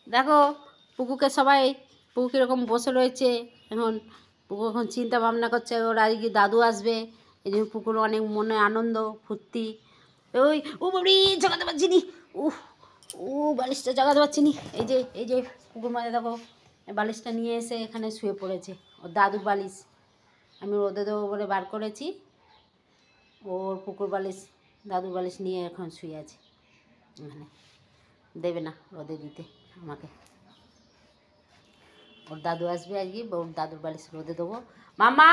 দেখো পুকুকে সবাই, পুকু কীরকম বসে রয়েছে এখন। পুকু এখন চিন্তা ভাবনা করছে ওর আজকে দাদু আসবে, এই জন্য পুকুর অনেক মনে আনন্দ ফুর্তি। ওই ও বাবরি জাগাতে পারছি নি, ও বালিশটা জাগাতে পারছি নি। এই যে পুকুর মাঝে দেখো বালিশটা নিয়ে এসে এখানে শুয়ে পড়েছে, ওর দাদুর বালিশ। আমি রোদে দেবো বলে বার করেছি, ওর পুকুর বালিশ দাদুর বালিশ নিয়ে এখন শুয়ে আছে এখানে। দেবে না রোদে দিতে আমাকে। ওর দাদু আসবে আজকে, ওর দাদুর বালিশ রোদে দেবো। মামা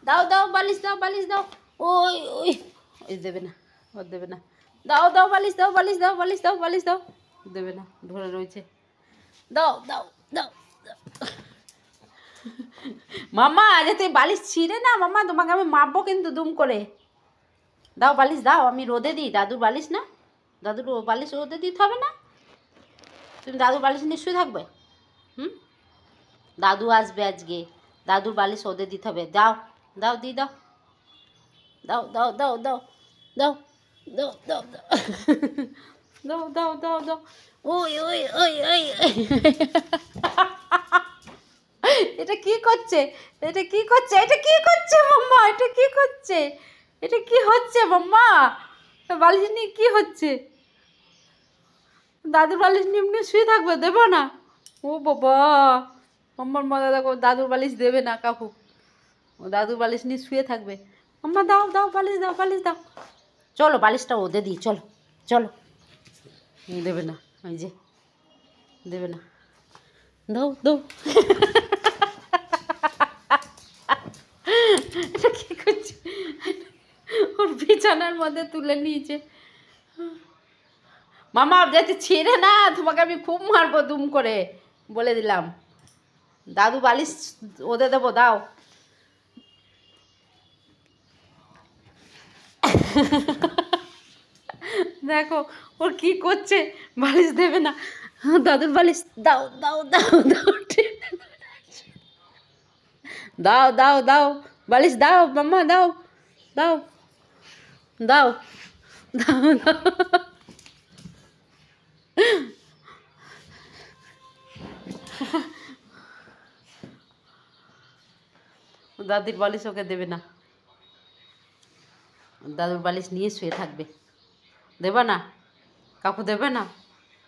দাও দাও বালিশ দাও, বালিশ দাও। ওই ওই ওই দেবে না, ওর দেবে না। দাও দাও বালিশ দাও, বালিশ দাও, বালিশ দাও, বালিশ দাও। দেবে না, ধরে রয়েছে। দাও দাও দাও মামা, যাতে বালিশ ছিঁড়ে না মামা, তোমাকে আমি মারবো কিন্তু দুম করে। দাও বালিশ দাও, আমি রোদে দিই, দাদুর বালিশ না, দাদুর বালিশ রোদে দিতে হবে না? তুমি দাদুর বালিশ নিশ্চয়ই থাকবে। দাদু আসবে আজকে, দাদুর বালিশ রোদে দিতে হবে। দাও দাও দি দাও, দাও দাও দাও দাও দাও দাও দাও দাও দাও দাও দাও। ওই ওই ওই ওই এটা কি করছে, এটা কি করছে, এটা কি করছে মাম্মা, এটা কি করছে, এটা কি হচ্ছে মাম্মা? বালিশ নিয়ে কি হচ্ছে? দাদুর বালিশ নিয়ে এমনি শুয়ে থাকবে, দেবো না। ও বাবা, মাম্মার মজা দেখো, দাদুর বালিশ দেবে না কাকু, ও দাদুর বালিশ নিয়ে শুয়ে থাকবে। মাম্মা দাও দাও বালিশ দাও, বালিশ দাও। চলো বালিশটা ওদে দিই, চলো চলো। দেবে না, ওই যে দেবে না, দাও দাও। এটা কী করছে, ওর বিছানার মধ্যে তুলে নিয়েছে। মামা যাতে ছেড়ে না, তোমাকে আমি খুব মারবো দুম করে, বলে দিলাম। দাদু বালিশ ওদে দেবো, দাও। দেখো ওর কি করছে, বালিশ দেবে না, দাদুর বালিশ দাও দাও দাও দাও দাও দাও দাও বালিশ দাও মাম্মা, দাও দাও দাও দাও দাও। দাদির বালিশ ওকে দেবে না, দাদুর বালিশ নিয়ে শুয়ে থাকবে। দেবে না কাকু, দেবে না,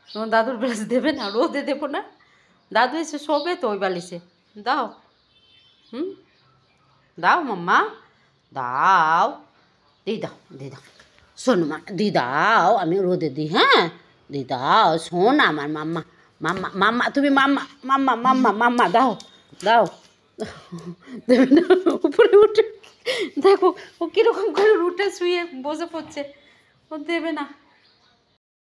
তোমার দাদুর বালিশ দেবে না, রোদে দেবো না। দাদু এসে শোবে তো ওই বালিশে, দাও। দাও মাম্মা দাও, দি দাও দি দাও, শোনো মা দি দাও, আমি রোদে দিই। হ্যাঁ দি দাও, শোন আমার মাম্মা, মাম্মা মাম্মা তুমি মাম্মা মাম্মা মাম্মা মাম্মা দাও দাও। দেবে না, উপরে উঠে দেখো ও কীরকম করে উঠে শুয়ে বসে পড়ছে, ও দেবে না।